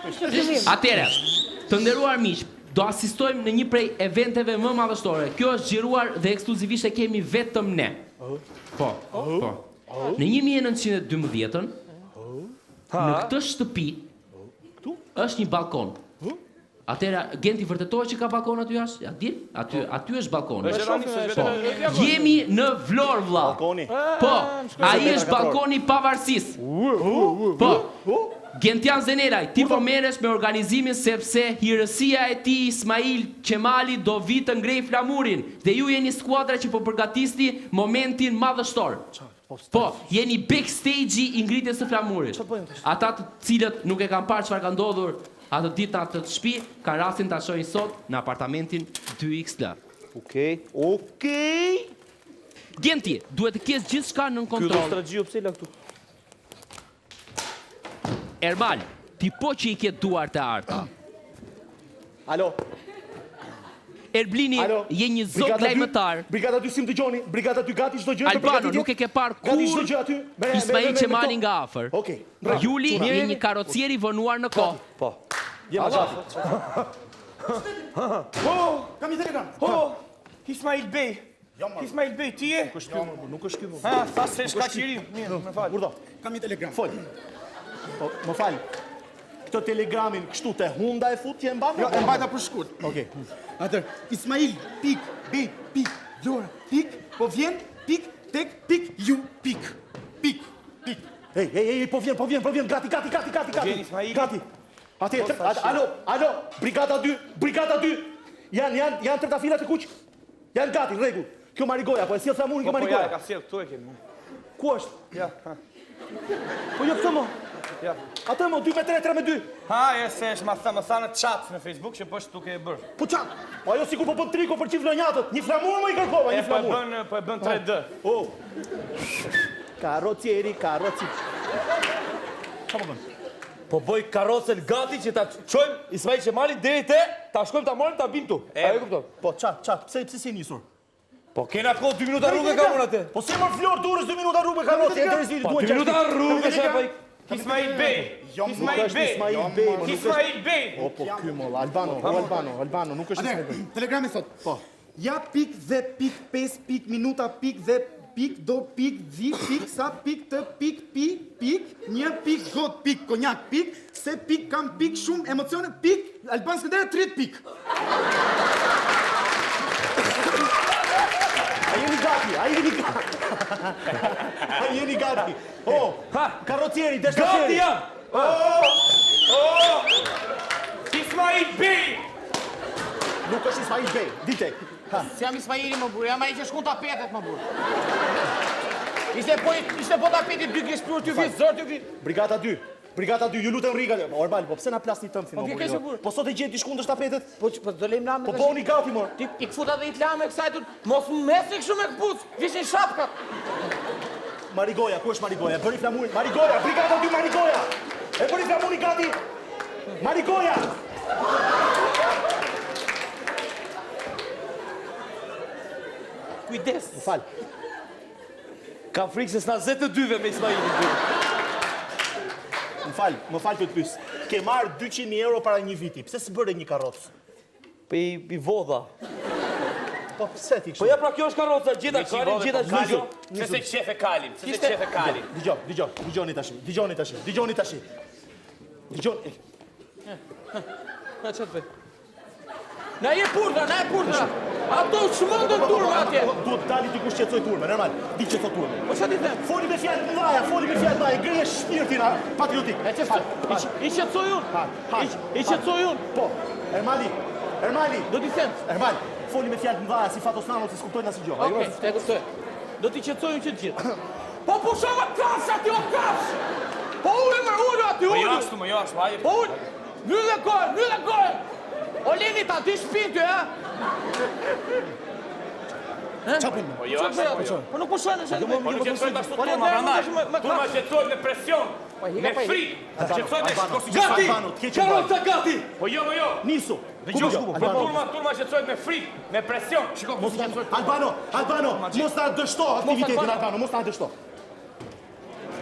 Atëherë, të nderuar miq, do asistojmë në një prej eventeve më madhështore. Kjo është xhiruar dhe ekskluzivisht e kemi vetëm ne. Po. Në 1912-ën, në këtë shtëpi është një balkon. Atëherë, Genti vërtetoj që ka balkon aty jashtë? Ja din? Aty është balkoni. Jemi në Vlorë, vlla. Po, ai është balkoni i pavarësisë. Po. Gentian Zenelaj, ti po merresh me organizimin sepse hirësia e tij Ismail Qemali do vi të ngrej flamurin dhe ju jeni skuadra që po përgatisni momentin madhështor. Po, jeni backstage i ngritjes së flamurit. Ata të cilët nuk e kanë parë çfarë ka ndodhur atë ditë atë të shtëpi, kanë rastin ta shohin sot në apartamentin 2XL. Okej. Genti, duhet të kesh gjithçka nën kontroll. Ky strategji pse la këtu? Ermal, ti po që i ke duart e arta. Alo. Erblini, je një zot lajmëtar. Brigada 2 sim dëgjoni, brigada 2 gati çdo gjë. Albano, nuk e ke parë kur Ismail Qemali nga afër. Okej. Juli je një karrocier i vënuar në kohë. Po. Kam një telegram. Ismail Bey. Ismail Bey, ti je? Nuk është ky më. Ha, sa se shka qiri. Mirë, më fal. Urdo, kam një telegram. Fol. Më fal. Këtë telegramin kështu te hunda e futje e mbajta? Jo, e mbajta për shkurt. Okej. Atër, Ismail, pik, B, pik, Lora, pik, po vjen, pik, tek, pik, ju, pik. Pik. Ej, po vjen, gati. Vjen Ismail. Gati. Alo, brigada 2. Janë trëtafilat e kuq. Janë gati, rregull. Kjo Marigoja, po e sjell flamurin kjo Marigoja. Po ja, ka sjell këtu e kemi. Ku është? Ja. Po jo këtë mo. Ja. Atë mo 2-3-3-2. Ha, e se është më thanë chat në Facebook që po është duke e bërë. Po çat. Po ajo sikur po bën triko për çift vlonjatët. Një flamur më i kërkova, një flamur. Po e bën 3D. Karrocieri. Çfarë bën? Po bëj karrocën gati që ta çojmë Ismail Qemalin deri te, ta shkojmë ta marrim ta bim tu. A e kupton? Po çat, pse si nisur? Po kena kohë 2 minuta rrugë ka unë atë. Po se më flor durës 2 minuta rrugë karrocë, interesit duhet. 2 minuta rrugë sa po. Ismail Bey. Ismail Bey. Po ky moll, Albano, nuk është Ismail Bey. Telegrami thot, po, ja pik dhe pik 5, pik minuta, pik dhe pik do, pik dhi, pik sa, pik të, pik pi, pik, një pik got, pik konjak, pik, se pik kam pik shumë emocione, pik, Alban Skënderaj 30 pik. A jeni gati. Karrocieri, deshtaferi. Gati jam. Ismail Bey. Nuk është Ismail Bey, dite. Si jam Ismaili më burë, jam ai që shkon tapetet më burë. Ishte po tapeti 2 gishpur t'ju vit, zor t'ju vit. Brigada 2, ju lutem rriga. Orban, po pse na plasni tëm Po ke kështu burë. Po sot e gjeti shkundësh tapetet? Po do lejmë lamë. Po bëuni gati më. Ti i kfuta dhe i t'lamë kësaj tut, mos më mesni kështu me kpuc, vishin shapkat. Marigoja, ku është Marigoja? Bëri flamurin. Marigoja, brigada 2 Marigoja. E bëri flamurin gati. Marigoja. Kujdes. Më fal. Kam frikë se s'na zë të dyve me Ismailin. Më fal të pyes. Ke marrë 200.000 euro para një viti. Pse s'bëre një karrocë? Po i vodha. Po pse ti kështu? Po ja pra kjo është karroca, gjeta çdo. Se qefe kalim, Dgjoni tash. Na çet bëj. Na je purdra. Ato çmendën turma atje. Duhet dali dikush që qetësoj turmën, normal. Di që thot turmën. Po çfarë them? Foli me fjalë të mëdha, ngrihe shpirtin patriotik. E çfarë? I qetësoj unë. I qetësoj unë. Po. Ermali. Do t'i them. Ermal, foli me fjalë të mëdha si Fatosnano se skuptojnë asnjë gjë. Okej, te kuptoj. Do t'i qetësoj unë që të gjithë. Po pushova kafsh aty o kafsh. Po ulu aty ulu. Po jashtu, hajde. Po ul. Nylle gojë. O leni ta ti shpin ty, ha? Çapin. Po jashtu. Po nuk pushon në Po nuk qetësoj ashtu turma prandaj. Turma qetësoj me presion. Me frikë. Qetësoj me Gati. Karroca gati. Po jo. Nisu. Turma qetësoj me frikë, me presion. Shiko, Albano, mos ta dështo aktivitetin Albano, mos ta dështo.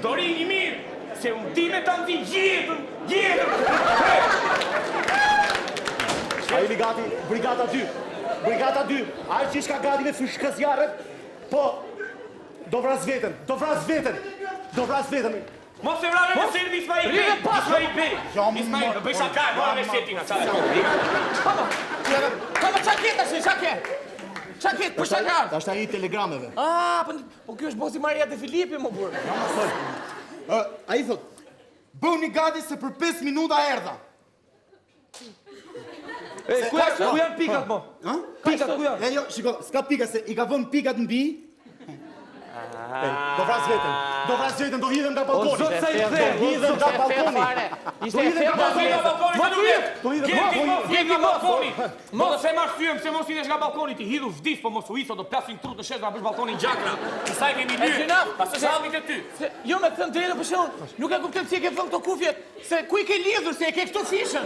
Dori i mirë, se unë ti me ta ndi jetën. Jemi gati, brigada 2. Brigada 2. Ai që shka gati me fyshkëzjarët, po, do vras veten. Mos e vrave me sirvi Ismail Bey. Ismail Bey. Ismail, bëj shaka, mora me setinga, çfarë? Kama çaket tash, çaket. Çaket, po shaka. Tash ai telegrameve. Ah, po ky është bosi Maria de Filipi, më burr. Ai thot, bëuni gati se për 5 minuta erdha. Ku janë pikat, mo? Pikat, ku janë? Jo, shiko, s'ka pika se i ka vënë pikat mbi. Do vras veten, do hidhem nga balkoni. O, zot sa i the. Hidhem nga balkoni. Ishte e fema. Gjeni balkoni. Mos e marr fyem se mos idesh nga balkoni ti hidhu vdis po mos u hiso do plasin trut në shes na bësh balkonin gjakra. Sa i kemi lyr. Pastaj sa hallit e ty. Jo me thënë drejtë për shkak, nuk e kuptoj pse e ke vënë këto kufje, se ku i ke lidhur se e ke këto fishën.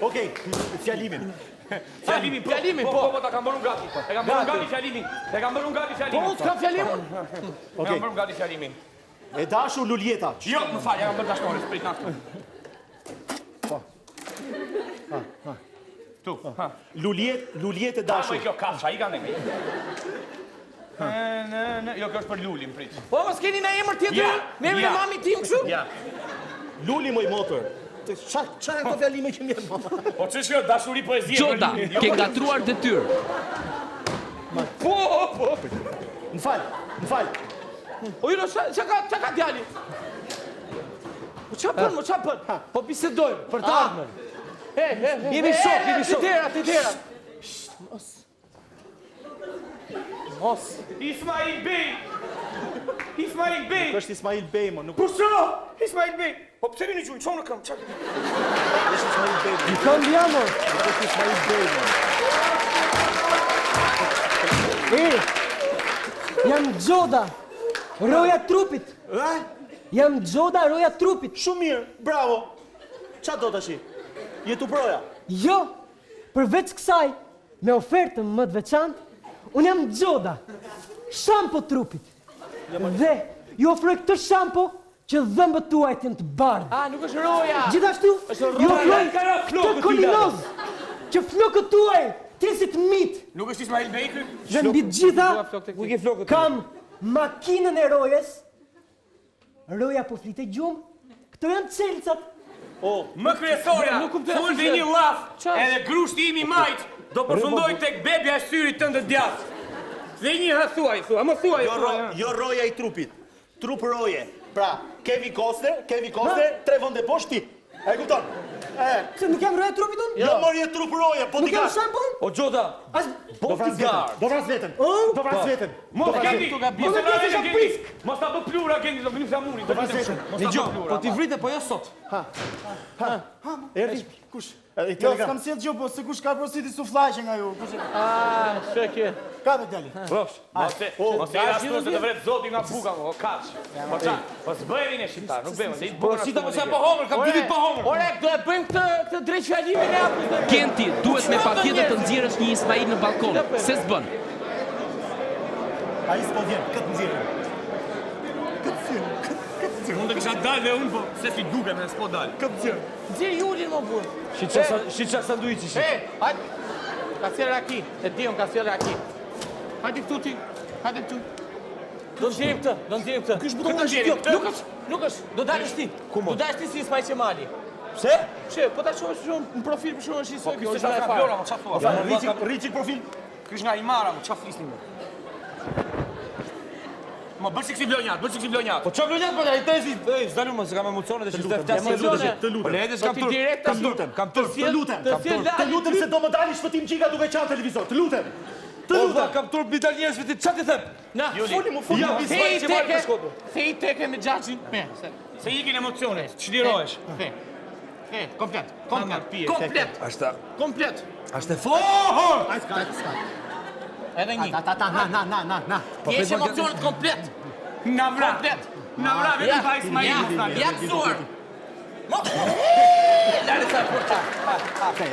Okej, fjalimin. Fjalimin, po, ta kam bërë gati. E kam bërë gati fjalimin. Po unë s'kam fjalimin. E kam bërë gati fjalimin. E dashur Lulieta. Jo, më fal, e kam bërë dashore, sprit na këtu. Tu, ha. Luliet e Dashur dashur. kjo kafsha, i kanë ne. Jo, kjo është për Lulin, prit. Po mos keni na emër tjetër? Ja, Me emrin e ja. mami tim kështu? Ja. Luli moj motor. Çfarë janë këto fjalime që më mama? Po ç'është kjo dashuri poezie për Gjoda, Lulin? ke ngatruar detyrë. Po. M'fal. O ju çka ka djali? Po ç'a bën? Po bisedojmë për të ardhmen. Jemi shok. Ti dera. Mos. Ismail Bey. Është Ismail Bey, mo, nuk Po ç'o? Ismail Bey. Po pse vini gjuj, çon në këmbë, çak. është Ismail Bey. I kam jamo. Është Ismail Bey, mo. Jam Gjoda, roja trupit. Jam Gjoda, roja trupit. Shumë mirë, bravo. Ç'a do tash? Je tu proja. Jo, përveç kësaj, me ofertën më të veçantë, unë jam Gjoda, shampo trupit. Dhe ju ofroj këtë shampo që dhëmbët tuajt janë të bardhë. Ah, nuk është roja. Gjithashtu, ju ofroj Ka këtë kolinoz, që flokët tuaj tjesit mit. Nuk është Ismail Bey ky? Dhe mbi të gjitha, Ku ke flokët? kam makinën e rojes. Roja po flitë gjumë, këto janë celcat. Më kryesorja, fol dhe një llaf, edhe grushti im I majt do përfundoj tek bebja e syrit tënd të djathtë. Dhe një thuaj, më thuaj. Jo roja I trupit. Trup roje. Pra, Kevin Costner, 3 vende poshtë ti. E kupton? Se nuk jam roja trupit unë? Jo mori e trup roje, po Nuk ti jam ka. shampon? O Gjoda, Do vras veten. Mos Gendi, mos e Mos e vjen kesh Gendi. Mos ta bë plura Gendi, do vini flamurin. Do vini veten. Mos ta bë plura. po ti vrite po jo sot. Erdhi. Kush? I Jo, telegram. s'kam sjell gjë, po se kush ka prositi sufllaqe nga ju. Kush? Ah, çka Ka me djali. Mos e ashtu se do vret Zoti nga buka, o kaç. Po ça? Po s'bëjeni ne shqiptar, nuk bëjmë, se I bukur. Si ta mos e po homër, kam 2 ditë po homër. Ore, do e bëjmë këtë drejt fjalimin e hapur. Kenti, duhet me patjetër të nxjerrësh një Ismail në balkon. Se s'bën. Ai s'po vjen, këtë nxjerrim. Unë do kisha dalë dhe unë, po se si duke me s'po dalë. Nxjerr Julin më burr. Shiça sanduiçi. Hajde. Ka sjell raki. E diun ka sjell raki. Hajde këtu ti. Hajde këtu. Do nxjerrim këtë. Ky është buton Nuk është. Do dalësh ti. Do dalësh ti si Ismail Qemali. Pse? She, po ta shohësh shumë në profil për shkakun shi se Ky është ka vlora, më çfarë thua? Rriçi profil. Ky është nga Imara, më çfarë flisni më? Më bëj siksi vlonjat, Po çfarë vlonjat po ai tezi, zdalu mos kam emocione dhe shiftet flas. Të lutem. Po le të Po kam ti tur. direkt Kam lutem, kam tur. Të lutem. Të Të lutem se do më dali shpëtim çika duke qenë televizor. Të lutem. Po vlla kam tur mbi dal njerëzve ti çfarë ti them? Na, Foli mu foli. Ja, Fej që marrë për shkopu. Fej teke me xhaxhin. Me. se ikin emocionet, çlirohesh. Fej. Fej, komplet. Komplet. Komplet. Ashtë fohor! Ai ska. Edhe një. Na. Ti je emocionet komplet. Na vra. Vetëm pa Ismail. Ja kësuar. Mo. Lale sa porta. Fe.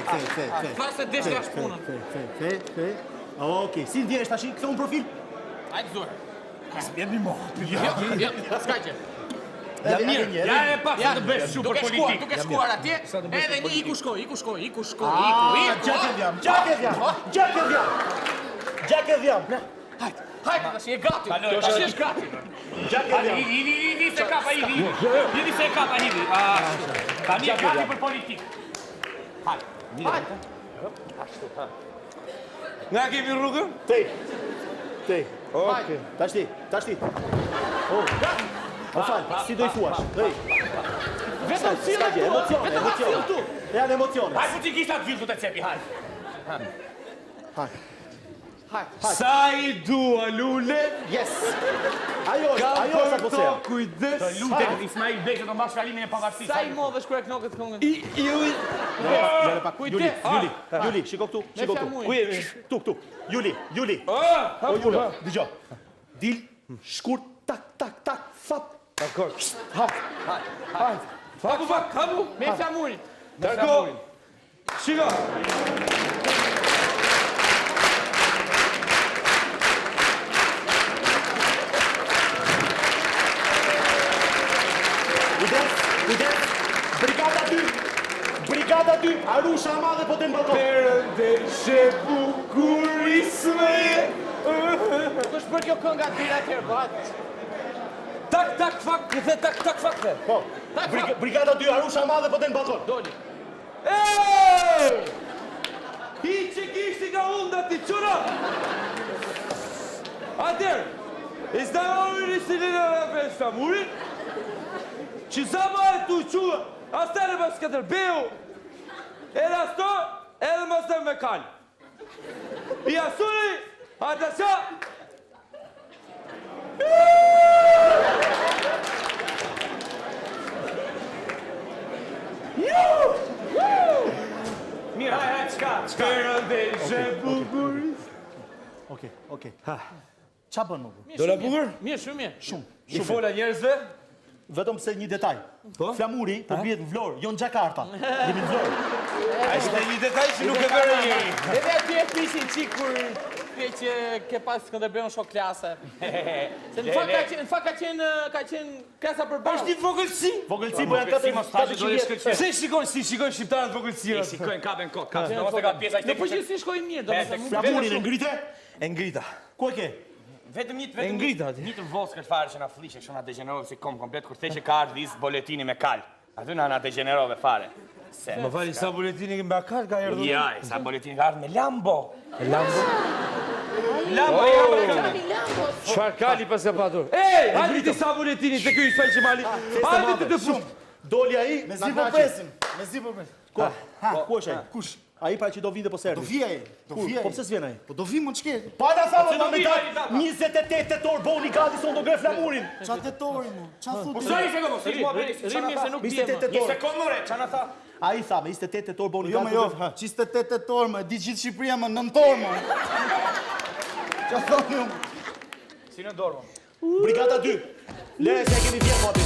Pasë desh nga shpunën. Fe. Okej, si ndjesh tash? Kthe un profil. Hajde zuar. S'bjeni mo. Ja, skaqe. Ja e pak se të bësh shumë për politikë. Duke shkuar atje, edhe një iku shkoj. Gjake dhjam. Hajde, tash je gati. Tash je gati. Hidi se kapa hidi. Hidi se kapa hidi. Tani e gati për politikë. Hajde. Nga kemi rrugën? Tej. Okej. Tash ti. Oh. Ma fal, si do I thuash? Vetëm cilë tu. Janë emocione. Hajde që kisha të gjithë të cepi, hajde. Sa I dua, lule? Yes. Ajo sa po se. Kujdes. Lutem, Ismail Beke do mbash kalimin e pavarësisë. Sa I modhesh kur e knokët këngën? Juli, shiko këtu. Ku je? Këtu. Juli. Dëgjoj. Dil, shkurt, tak, fap. Dakor. Hajde. Habu. Me flamurin. Darko. Shiko. Kujdes. Brigada 2. Arusha madhe po të në balkon. Perëndeshe bukurisme. Kush për kjo kënga të bira tjerë, po hajde. Tak, fak. Po. Brigada 2. Arusha madhe po të në balkon. Doli. Hi që kishti nga unda ti qëra. Atër, izda ori si në rafes të murin, që zama e tu qua, astere mas këtër beu, edhe asto, edhe mas të me kalj. I asuri, atasha, Mirë, hajde, çka? perëndeshe bukuris. Okej. Qa bën më bu? Do la bukur? Mirë, shumë mirë. I fola njerëzve? Vetëm se një detaj. Flamuri po bjet në Vlorë, jo në Gjakarta. Jemi në Vlorë. A ishte një detaj që nuk e bërë njeri. Edhe aty e pishin qik kur që ke pas Skënderbeun shok klase. Se në fakt ka qenë klasa për bashkë. Është një vogëlsi. Vogëlsi po janë 400 vjetë. Se shikojnë shqiptarët vogëlsira. Shikojnë kapën kot. Mos e ka pjesa Në përgjithësi shkojnë mirë, domethënë. Flamurin e ngrite? E ngrita. Ku e ke? Vetëm një të voskër fare që na flishe, që na degenerove si kom komplet, kur the që ka ardhë dhizë boletini me kal. Aty na degenerove fare. Më fali, sa boletini me akal ka erdhur? Jaj, sa boletini ka ardhë me Lambo. Lambo? Lambo, jo me këmë. Çfarë kali pas ka patur? Ej, hajde ti sa boletini të ky Ismail Qemali. Hajde ti të fush. Doli ai, Me zi po presim. Ku është ai? Kush? Ai pra që do vinte po serdi. Do vi ai. Po pse s'vjen ai? Po do vi më çke. Pa da thamë do me vi, ta hajde, ta. 28 tetor boni gati son do gre flamurin. Ça tetori mo? Ça thotë? Sa I se këmo, si mua bëri. Rrimje se nuk bie 28 më. Një tetor. sekundë more, që na tha? Ai tha me 28 tetor boni Jo gati. më jo, 28 tetor më, di gjithë Shqipëria më 9 orë më. Ça thonë ju? Si në dorë, mo. Brigada 2. Lere se e kemi vjetë, moti.